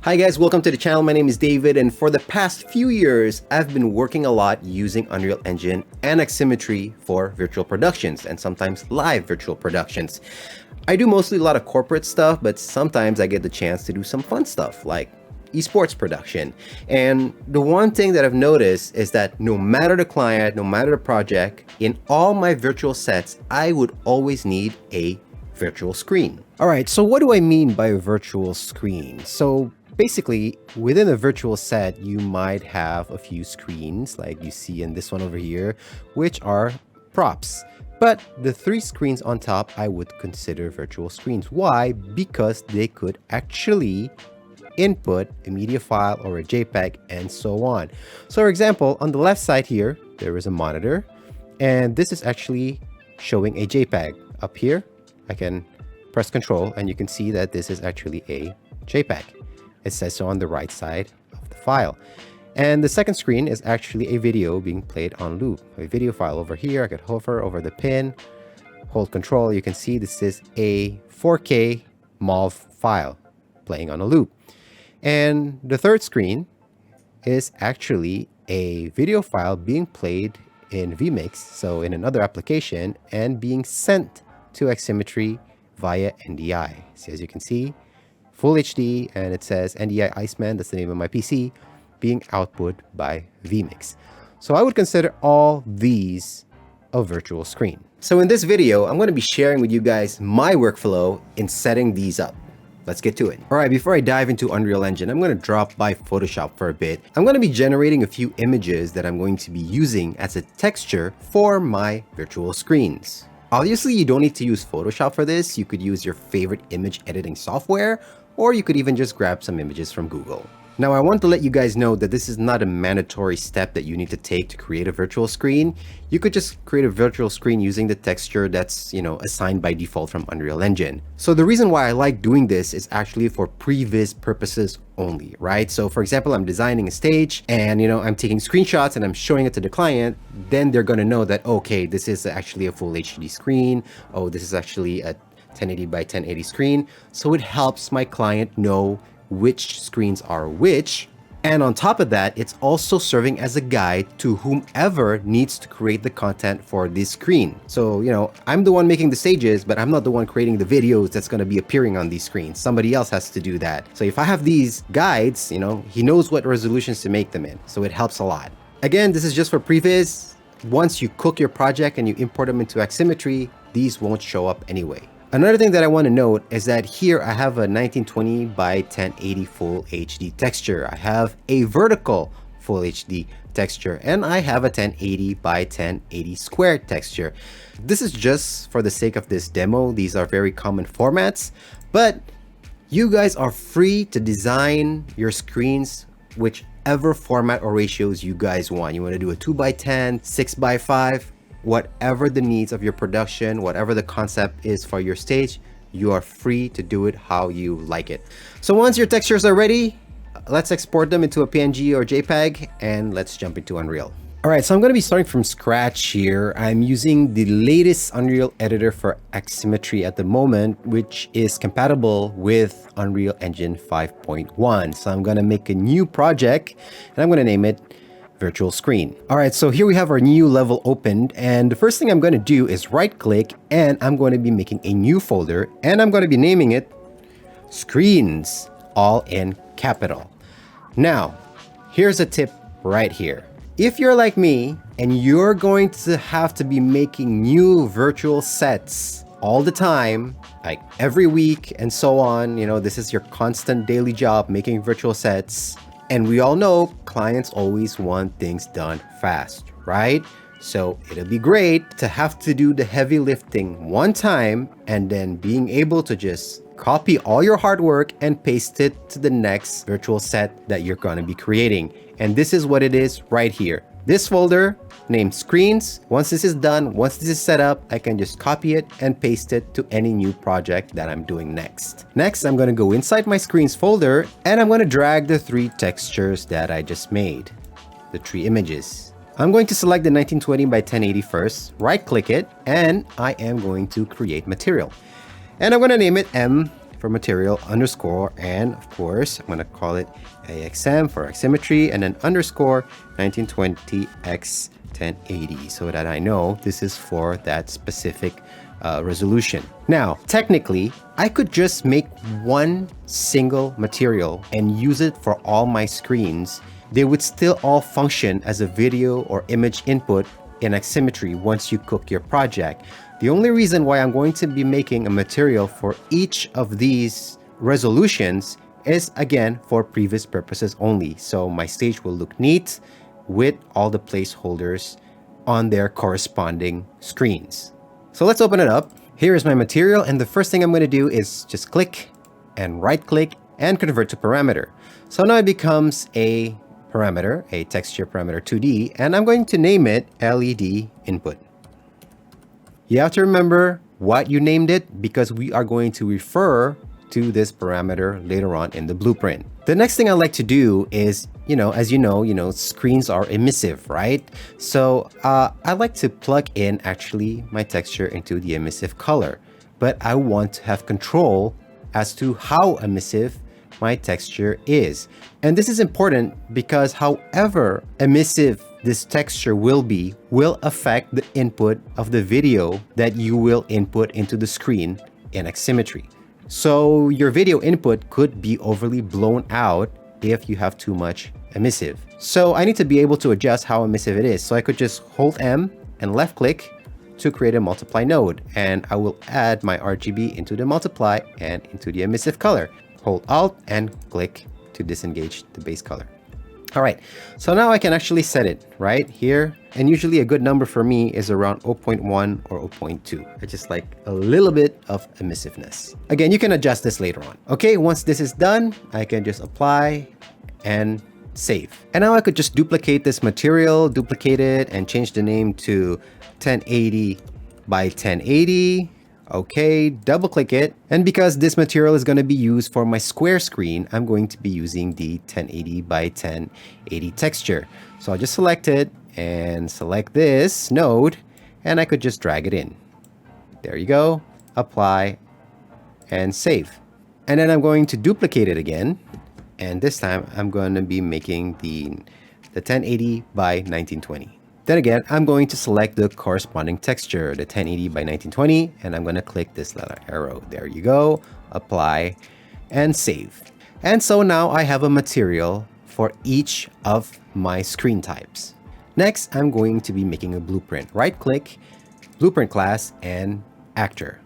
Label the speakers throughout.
Speaker 1: Hi guys, welcome to the channel. My name is David, and for the past few years, I've been working a lot using Unreal Engine and Aximmetry for virtual productions and sometimes live virtual productions. I do mostly a lot of corporate stuff, but sometimes I get the chance to do some fun stuff like esports production. And the one thing that I've noticed is that no matter the client, no matter the project, in all my virtual sets, I would always need a virtual screen. All right, so what do I mean by a virtual screen? So basically, within a virtual set, you might have a few screens like you see in this one over here, which are props. But the three screens on top, I would consider virtual screens. Why? Because they could actually input a media file or a JPEG and so on. So for example, on the left side here, there is a monitor, and this is actually showing a JPEG. Up here, I can press Control and you can see that this is actually a JPEG. It says so on the right side of the file. And the second screen is actually a video being played on loop. A video file over here. I could hover over the pin, hold Control. You can see this is a 4K MOV file playing on a loop. And the third screen is actually a video file being played in vMix, so in another application, and being sent to Aximmetry via NDI. So as you can see, Full HD, and it says NDI Iceman, that's the name of my PC, being output by vMix. So I would consider all these a virtual screen. So in this video, I'm going to be sharing with you guys my workflow in setting these up. Let's get to it. All right, before I dive into Unreal Engine, I'm going to drop by Photoshop for a bit. I'm going to be generating a few images that I'm going to be using as a texture for my virtual screens. Obviously, you don't need to use Photoshop for this. You could use your favorite image editing software, or you could even just grab some images from Google. Now, I want to let you guys know that this is not a mandatory step that you need to take to create a virtual screen. You could just create a virtual screen using the texture that's, assigned by default from Unreal Engine. So the reason why I like doing this is actually for previs purposes only, right? So for example, I'm designing a stage and, I'm taking screenshots and I'm showing it to the client. Then they're going to know that, okay, this is actually a full HD screen. Oh, this is actually a 1080 by 1080 screen. So it helps my client know which screens are which. And on top of that, it's also serving as a guide to whomever needs to create the content for this screen. So, I'm the one making the stages, but I'm not the one creating the videos that's going to be appearing on these screens. Somebody else has to do that. So if I have these guides, he knows what resolutions to make them in. So it helps a lot. Again, this is just for previs. Once you cook your project and you import them into Aximmetry, these won't show up anyway. Another thing that I want to note is that here I have a 1920 by 1080 full HD texture. I have a vertical full HD texture, and I have a 1080 by 1080 square texture. This is just for the sake of this demo. These are very common formats, but you guys are free to design your screens whichever format or ratios you guys want. You want to do a 2x10, 6x5, whatever the needs of your production, whatever the concept is for your stage, you are free to do it how you like it. So once your textures are ready, let's export them into a PNG or JPEG, and let's jump into Unreal. All right, so I'm going to be starting from scratch here. I'm using the latest Unreal editor for Aximmetry at the moment, which is compatible with Unreal Engine 5.1. So I'm going to make a new project, and I'm going to name it Virtual Screen. All right, so here we have our new level opened, and the first thing I'm going to do is right click, and I'm going to be making a new folder, and I'm going to be naming it Screens, all in capital. Now, here's a tip right here. If you're like me and you're going to have to be making new virtual sets all the time, like every week and so on, this is your constant daily job making virtual sets. And we all know clients always want things done fast, right? So it'll be great to have to do the heavy lifting one time and then being able to just copy all your hard work and paste it to the next virtual set that you're going to be creating. And this is what it is right here. This folder named Screens. Once this is done, once this is set up, I can just copy it and paste it to any new project that I'm doing next. Next, I'm going to go inside my Screens folder, and I'm going to drag the three textures that I just made, the three images. I'm going to select the 1920 by 1080 first, right click it, and I am going to create material. And I'm going to name it M for material underscore, and of course, I'm going to call it AXM for Aximmetry, and then underscore 1920x1080 so that I know this is for that specific resolution. Now, technically, I could just make one single material and use it for all my screens. They would still all function as a video or image input in Aximmetry once you cook your project. The only reason why I'm going to be making a material for each of these resolutions is, again, for previous purposes only. So my stage will look neat with all the placeholders on their corresponding screens. So let's open it up. Here is my material, and the first thing I'm going to do is just click and right click and convert to parameter. So now it becomes a parameter, a texture parameter 2D, and I'm going to name it LED input. You have to remember what you named it because we are going to refer to this parameter later on in the blueprint. The next thing I like to do is, as you know, screens are emissive, right? So I like to plug in actually my texture into the emissive color, but I want to have control as to how emissive my texture is. And this is important because however emissive this texture will affect the input of the video that you will input into the screen in Aximmetry. So your video input could be overly blown out if you have too much emissive. So I need to be able to adjust how emissive it is. So I could just hold M and left click to create a multiply node, and I will add my RGB into the multiply and into the emissive color. Hold Alt and click to disengage the base color. All right, so now I can actually set it right here. And usually a good number for me is around 0.1 or 0.2. I just like a little bit of emissiveness. Again, you can adjust this later on. Okay, once this is done, I can just apply and save. And now I could just duplicate this material, duplicate it, and change the name to 1080 by 1080. Okay, double click it. And because this material is going to be used for my square screen, I'm going to be using the 1080 by 1080 texture. So I'll just select it and select this node, and I could just drag it in. There you go. Apply and save. And then I'm going to duplicate it again. And this time I'm going to be making the 1080 by 1920. Then again, I'm going to select the corresponding texture, the 1080 by 1920, and I'm going to click this little arrow. There you go. Apply and save. And so now I have a material for each of my screen types. Next, I'm going to be making a blueprint. Right click, blueprint class, and actor.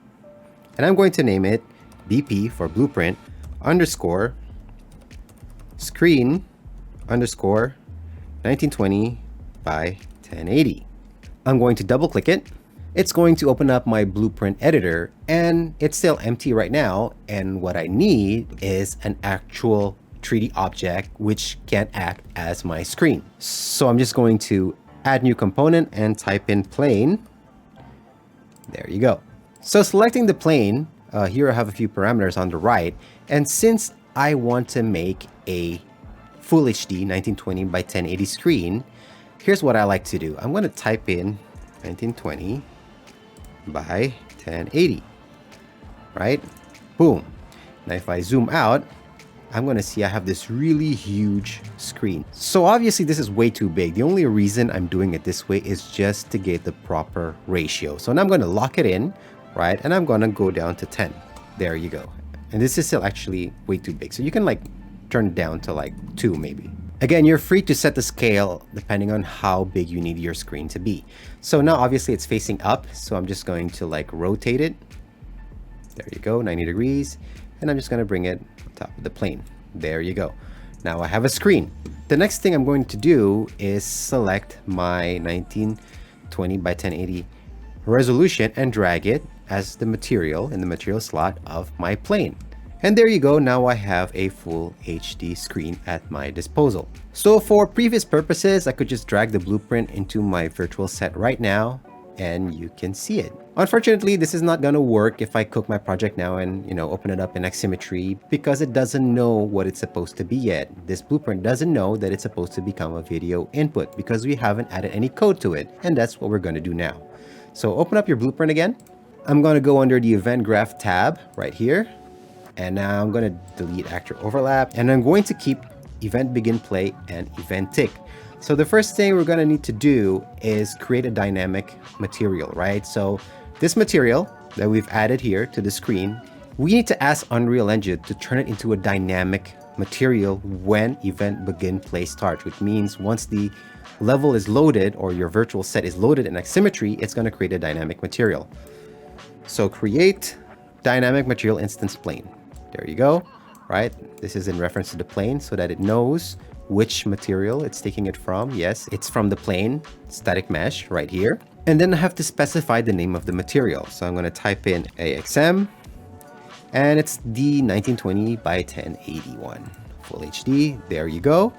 Speaker 1: And I'm going to name it BP for blueprint underscore screen underscore 1920 by 1080. I'm going to double click it. It's going to open up my blueprint editor, and it's still empty right now. And what I need is an actual 3D object which can act as my screen. So I'm just going to add new component and type in plane. There you go. So selecting the plane, here I have a few parameters on the right. And since I want to make a full HD 1920 by 1080 screen, here's what I like to do. I'm going to type in 1920 by 1080, right? Boom. Now if I zoom out, I'm going to see I have this really huge screen. So obviously this is way too big. The only reason I'm doing it this way is just to get the proper ratio. So now I'm going to lock it in, right? And I'm going to go down to 10. There you go. And this is still actually way too big. So you can like turn it down to like 2 maybe. Again, you're free to set the scale depending on how big you need your screen to be. So now obviously it's facing up. So I'm just going to like rotate it. There you go, 90 degrees. And I'm just going to bring it on top of the plane. There you go. Now I have a screen. The next thing I'm going to do is select my 1920 by 1080 resolution and drag it as the material in the material slot of my plane. And there you go. Now I have a full HD screen at my disposal. So for previous purposes, I could just drag the blueprint into my virtual set right now, and you can see it. Unfortunately, this is not going to work if I cook my project now and, open it up in Aximmetry because it doesn't know what it's supposed to be yet. This blueprint doesn't know that it's supposed to become a video input because we haven't added any code to it. And that's what we're going to do now. So open up your blueprint again. I'm going to go under the event graph tab right here. And now I'm going to delete actor overlap, and I'm going to keep event begin play and event tick. So the first thing we're going to need to do is create a dynamic material, right? So this material that we've added here to the screen, we need to ask Unreal Engine to turn it into a dynamic material when event begin play starts, which means once the level is loaded or your virtual set is loaded in Aximmetry, it's going to create a dynamic material. So create dynamic material instance plane. There you go, right? This is in reference to the plane so that it knows which material it's taking it from. Yes, it's from the plane static mesh right here. And then I have to specify the name of the material. So I'm going to type in AXM, and it's the 1920 by 1081 full HD. There you go.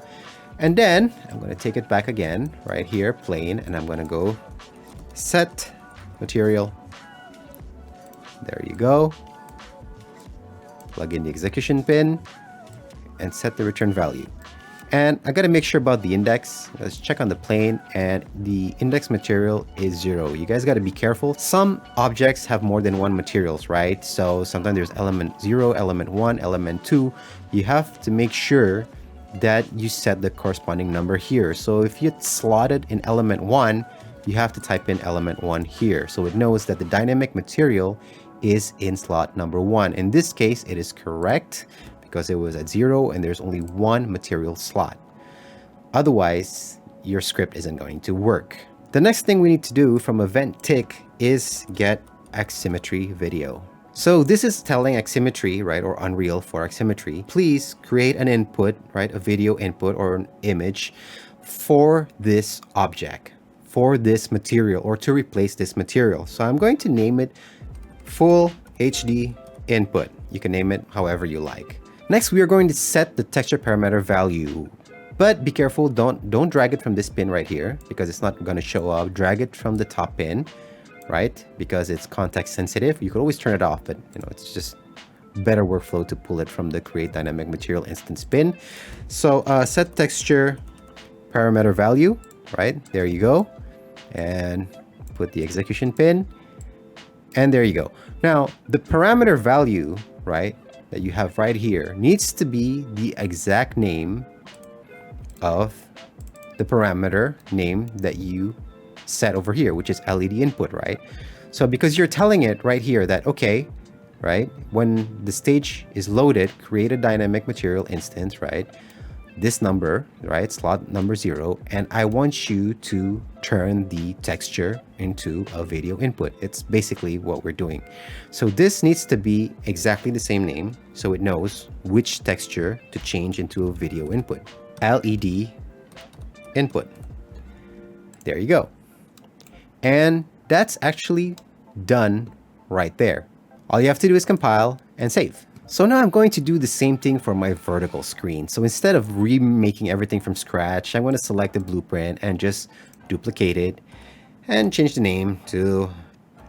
Speaker 1: And then I'm going to take it back again right here, plane, and I'm going to go set material. There you go. Plug in the execution pin and set the return value. And I got to make sure about the index. Let's check on the plane, and the index material is 0. You guys got to be careful. Some objects have more than one materials, right? So sometimes there's element 0, element 1, element 2. You have to make sure that you set the corresponding number here. So if you slotted in element 1, you have to type in element 1 here. So it knows that the dynamic material is in slot number 1. In this case, it is correct because it was at 0 and there's only one material slot. Otherwise, your script isn't going to work. The next thing we need to do from event tick is get Aximmetry video. So this is telling Aximmetry, right, or Unreal for Aximmetry, please create an input, right, a video input or an image for this object, for this material, or to replace this material. So I'm going to name it Full HD Input. You can name it however you like. Next, we are going to set the texture parameter value, but be careful, don't drag it from this pin right here because it's not going to show up. Drag it from the top pin, right? Because it's context sensitive. You could always turn it off, but you know, it's just better workflow to pull it from the create dynamic material instance pin. So set texture parameter value, right? There you go. And put the execution pin. And there you go. Now, the parameter value, right, that you have right here needs to be the exact name of the parameter name that you set over here, which is LED input, right? So because you're telling it right here that, okay, right, when the stage is loaded, create a dynamic material instance, right? This number, right, slot number 0, and I want you to turn the texture into a video input. It's basically what we're doing. So this needs to be exactly the same name so it knows which texture to change into a video input. LED input. There you go. And that's actually done right there. All you have to do is compile and save. So now I'm going to do the same thing for my vertical screen. So instead of remaking everything from scratch, I'm going to select the blueprint and just duplicate it and change the name to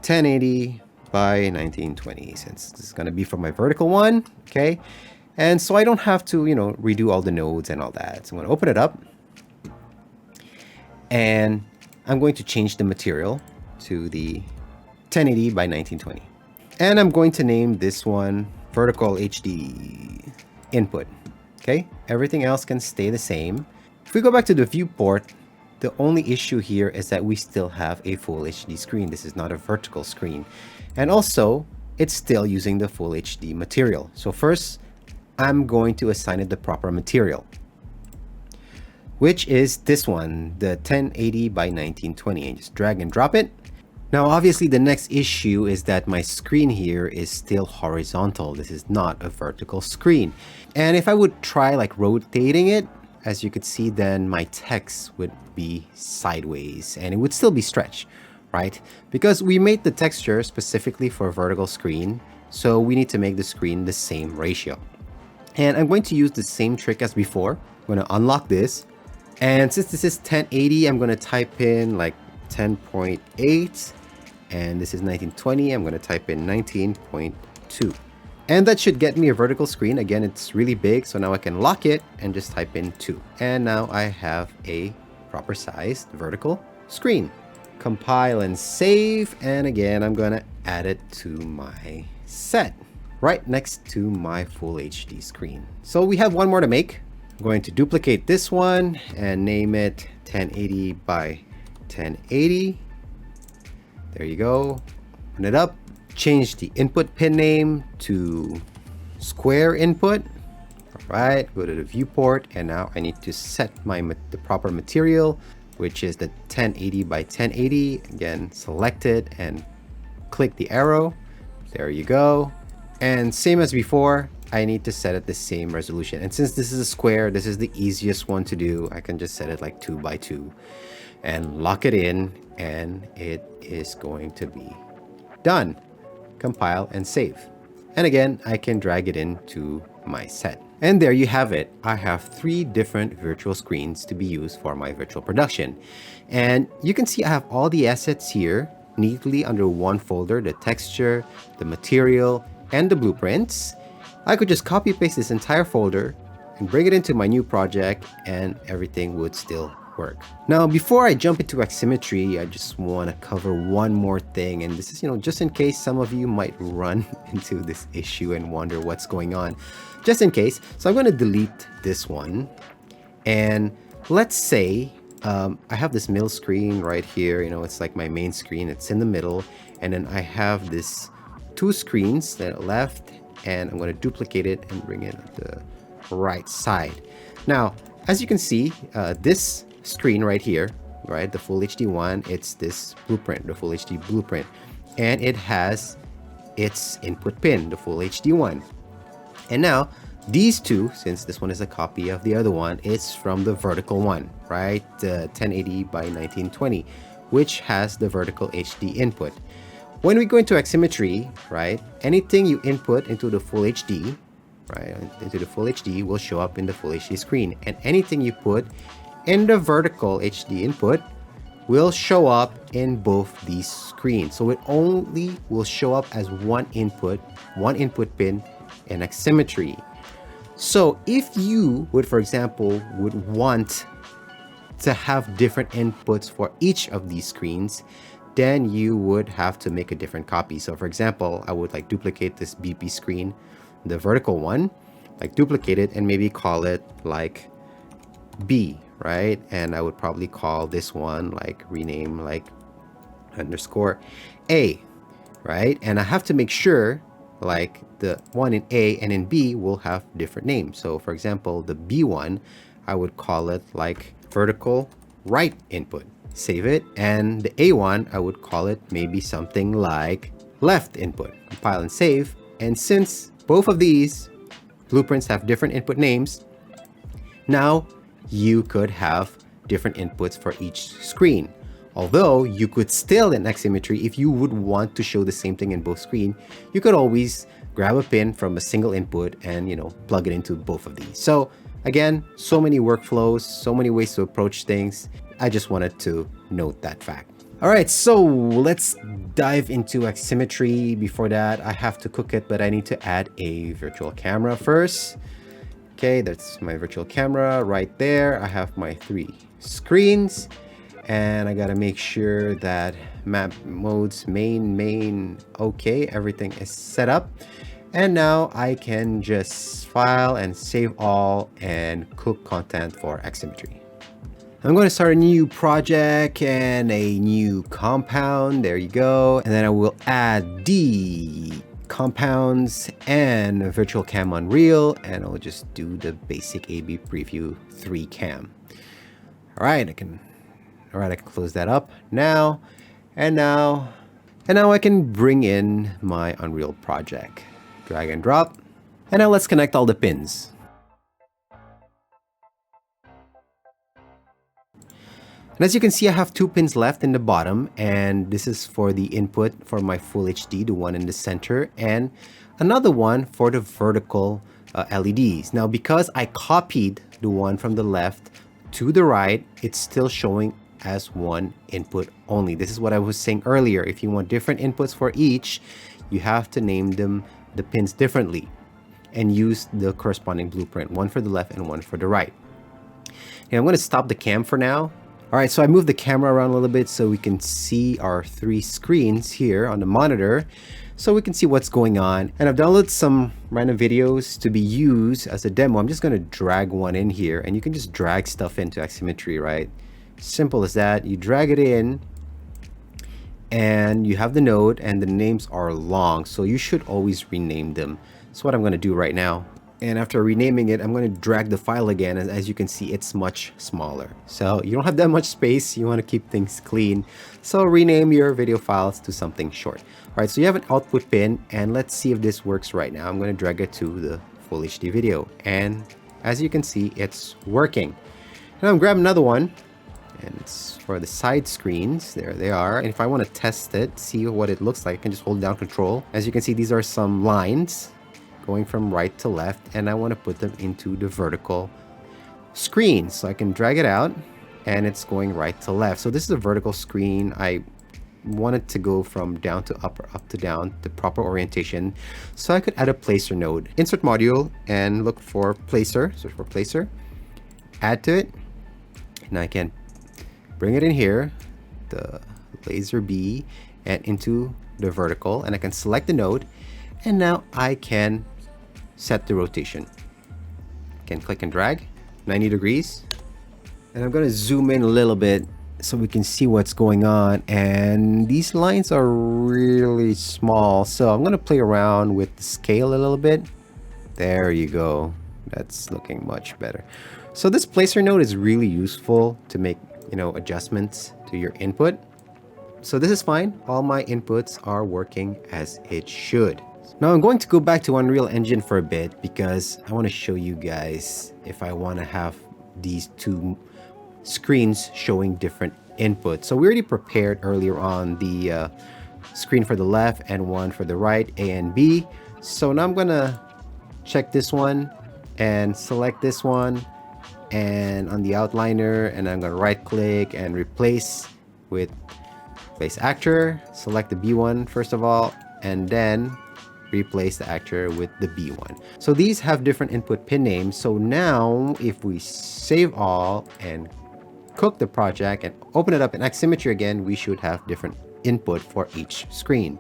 Speaker 1: 1080 by 1920, since this is going to be for my vertical one. Okay. And so I don't have to, you know, redo all the nodes and all that. So I'm going to open it up and I'm going to change the material to the 1080 by 1920. And I'm going to name this one vertical HD input. Okay, everything else can stay the same. If we go back to the viewport, the only issue here is that we still have a full HD screen. This is not a vertical screen. And also, it's still using the full HD material. So first, I'm going to assign it the proper material, which is this one, the 1080 by 1920. And just drag and drop it. Now, obviously, the next issue is that my screen here is still horizontal. This is not a vertical screen. And if I would try like rotating it, as you could see, then my text would be sideways and it would still be stretched, right? Because we made the texture specifically for a vertical screen. So we need to make the screen the same ratio. And I'm going to use the same trick as before. I'm going to unlock this. And since this is 1080, I'm going to type in like 10.8, and this is 1920. I'm going to type in 19.2, and that should get me a vertical screen. Again, it's really big, so now I can lock it and just type in 2, and now I have a proper sized vertical screen. Compile and save, and again I'm going to add it to my set. right next to my full HD screen. So we have one more to make. I'm going to duplicate this one and name it 1080 by 1080. There you go. Open it up. Change the input pin name to square input. All right, go to the viewport, and now I need to set the proper material, which is the 1080 by 1080. Again, select it and click the arrow. There you go. And same as before, I need to set it the same resolution. And since this is a square, this is the easiest one to do. I can just set it like 2 by 2 and lock it in, and it is going to be done. Compile and save. And again, I can drag it into my set. And there you have it. I have 3 different virtual screens to be used for my virtual production. And you can see I have all the assets here neatly under one folder: the texture, the material, and the blueprints. I could just copy paste this entire folder and bring it into my new project, and everything would still work. Now, before I jump into Aximmetry, I just want to cover one more thing, and this is, just in case some of you might run into this issue and wonder what's going on. Just in case, so I'm going to delete this one, and let's say I have this middle screen right here. It's like my main screen. It's in the middle, and then I have this 2 screens that are left, and I'm going to duplicate it and bring it to the right side. Now, as you can see, this screen right here, right, the full HD one, it's this blueprint, the full HD blueprint, and it has its input pin, the full HD one. And now these two, since this one is a copy of the other one, it's from the vertical one, right, the 1080 by 1920, which has the vertical HD input. When we go into Aximmetry, right, anything you input into the full HD, right, into the full HD will show up in the full HD screen, and anything you put in the vertical HD input will show up in both these screens. So it only will show up as one input pin in Aximmetry. So if you would, for example, would want to have different inputs for each of these screens, then you would have to make a different copy. So for example, I would like duplicate this BP screen, the vertical one, like duplicate it and maybe call it like B, right? And I would probably call this one like rename like underscore A, right? And I have to make sure like the one in A and in B will have different names. So for example, the B one, I would call it like vertical right input. Save it. And the A one, I would call it maybe something like left input. Compile and save. And since both of these blueprints have different input names, now you could have different inputs for each screen. Although you could still in Aximmetry, if you would want to show the same thing in both screens, you could always grab a pin from a single input and plug it into both of these. So again, so many workflows, so many ways to approach things. I just wanted to note that fact. All right, so let's dive into Aximmetry. Before that, I have to cook it, but I need to add a virtual camera first. Okay, that's my virtual camera right there. I have my 3 screens, and I gotta make sure that map modes, main, okay, everything is set up. And now I can just file and save all and cook content for Aximmetry. I'm going to start a new project and a new compound. There you go. And then I will add the compounds and virtual cam on Unreal, and I'll just do the basic AB preview 3 cam. All right, I can close that up now. And now I can bring in my Unreal project. Drag and drop. And now let's connect all the pins. And as you can see, I have 2 pins left in the bottom, and this is for the input for my full HD, the one in the center, and another one for the vertical LEDs. Now, because I copied the one from the left to the right, it's still showing as one input only. This is what I was saying earlier. If you want different inputs for each, you have to name them the pins differently and use the corresponding blueprint, one for the left and one for the right. And I'm going to stop the cam for now. All right, so I moved the camera around a little bit so we can see our 3 screens here on the monitor. so we can see what's going on. And I've downloaded some random videos to be used as a demo. I'm just going to drag one in here, and you can just drag stuff into Aximmetry, right? Simple as that. You drag it in, and you have the node, and the names are long, so you should always rename them. That's what I'm going to do right now. And after renaming it, I'm going to drag the file again, and as you can see, it's much smaller. So you don't have that much space. You want to keep things clean. So rename your video files to something short. All right, so you have an output pin, and let's see if this works right now. I'm going to drag it to the full HD video, and as you can see, it's working. Now I'm grab another one, and it's for the side screens. There they are. And if I want to test it, see what it looks like, I can just hold down Control. As you can see, these are some lines going from right to left, and I want to put them into the vertical screen. So I can drag it out, and it's going right to left. So this is a vertical screen. I want it to go from down to up or up to down, the proper orientation. So I could add a placer node. Insert module and look for placer. Search for placer. Add to it, and I can bring it in here, the laser B, and into the vertical, and I can select the node, and now I can set the rotation. I can click and drag 90 degrees, and I'm going to zoom in a little bit so we can see what's going on. And these lines are really small, so I'm going to play around with the scale a little bit. There you go. That's looking much better. So this placer node is really useful to make, adjustments to your input. So this is fine. All my inputs are working as it should. Now I'm going to go back to Unreal Engine for a bit because I want to show you guys if I want to have these two screens showing different inputs. So we already prepared earlier on the screen for the left and one for the right, A and B. So now I'm going to check this one and select this one, and on the outliner, and I'm going to right click and replace with Replace Actor. Select the B one first of all, and then replace the actor with the B one. So these have different input pin names. So now if we save all and cook the project and open it up in Aximmetry again, we should have different input for each screen.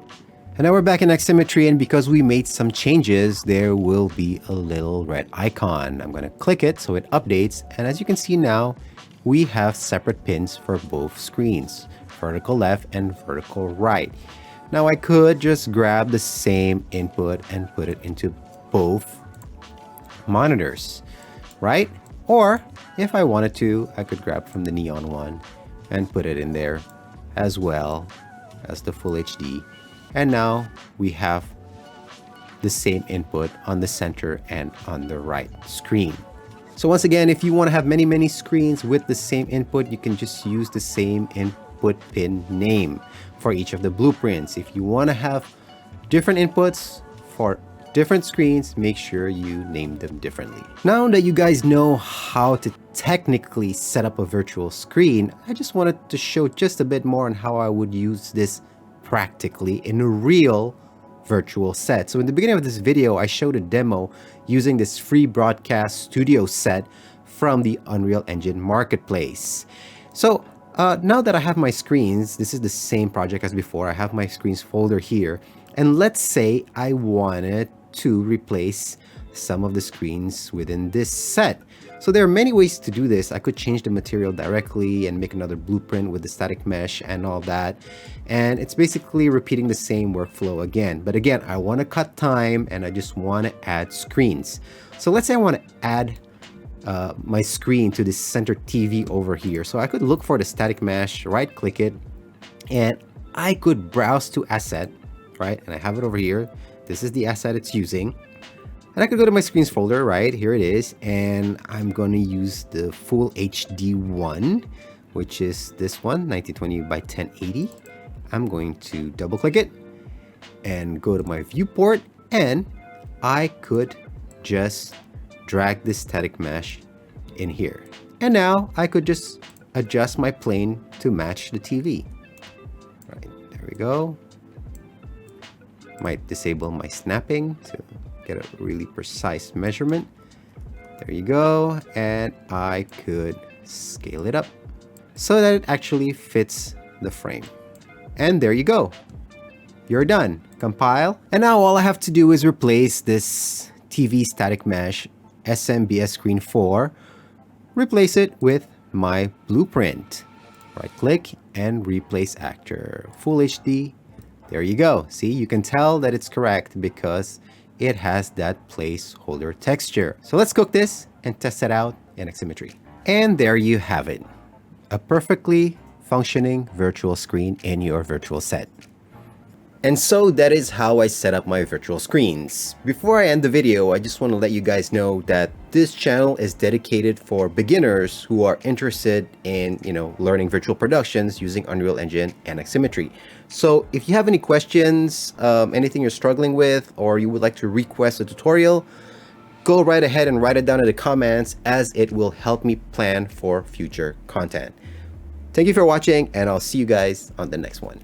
Speaker 1: And now we're back in Aximmetry, and because we made some changes, there will be a little red icon. I'm going to click it so it updates, and as you can see now, we have separate pins for both screens, vertical left and vertical right. Now I could just grab the same input and put it into both monitors, right? Or if I wanted to, I could grab from the neon one and put it in there as well as the full HD. And now we have the same input on the center and on the right screen. So once again, if you want to have many screens with the same input, you can just use the same input pin name for each of the blueprints. If you want to have different inputs for different screens, make sure you name them differently. Now that you guys know how to technically set up a virtual screen, I just wanted to show just a bit more on how I would use this practically in a real virtual set. So in the beginning of this video, I showed a demo using this free broadcast studio set from the Unreal Engine Marketplace. So now that I have my screens, this is the same project as before. I have my screens folder here, and let's say I wanted to replace some of the screens within this set. So there are many ways to do this. I could change the material directly and make another blueprint with the static mesh and all that. And it's basically repeating the same workflow again. But again, I want to cut time and I just want to add screens. So let's say I want to add my screen to this center TV over here. So I could look for the static mesh, right click it, and I could browse to asset, right? And I have it over here. This is the asset it's using. And I could go to my screens folder, right? Here it is. And I'm going to use the full HD one, which is this one, 1920 by 1080. I'm going to double click it and go to my viewport, and I could just drag this static mesh in here. And now I could just adjust my plane to match the TV. Right, there we go. Might disable my snapping to get a really precise measurement. There you go. And I could scale it up so that it actually fits the frame. And there you go. You're done. compile. And now all I have to do is replace this TV static mesh SMBS screen 4, replace it with my blueprint. Right click and replace actor. Full HD. There you go. See, you can tell that it's correct because it has that placeholder texture. So let's cook this and test it out in Aximmetry. And there you have it. A perfectly functioning virtual screen in your virtual set. And so that is how I set up my virtual screens. Before I end the video, I just want to let you guys know that this channel is dedicated for beginners who are interested in, learning virtual productions using Unreal Engine and Aximmetry. So if you have any questions, anything you're struggling with, or you would like to request a tutorial, go right ahead and write it down in the comments, as it will help me plan for future content. Thank you for watching, and I'll see you guys on the next one.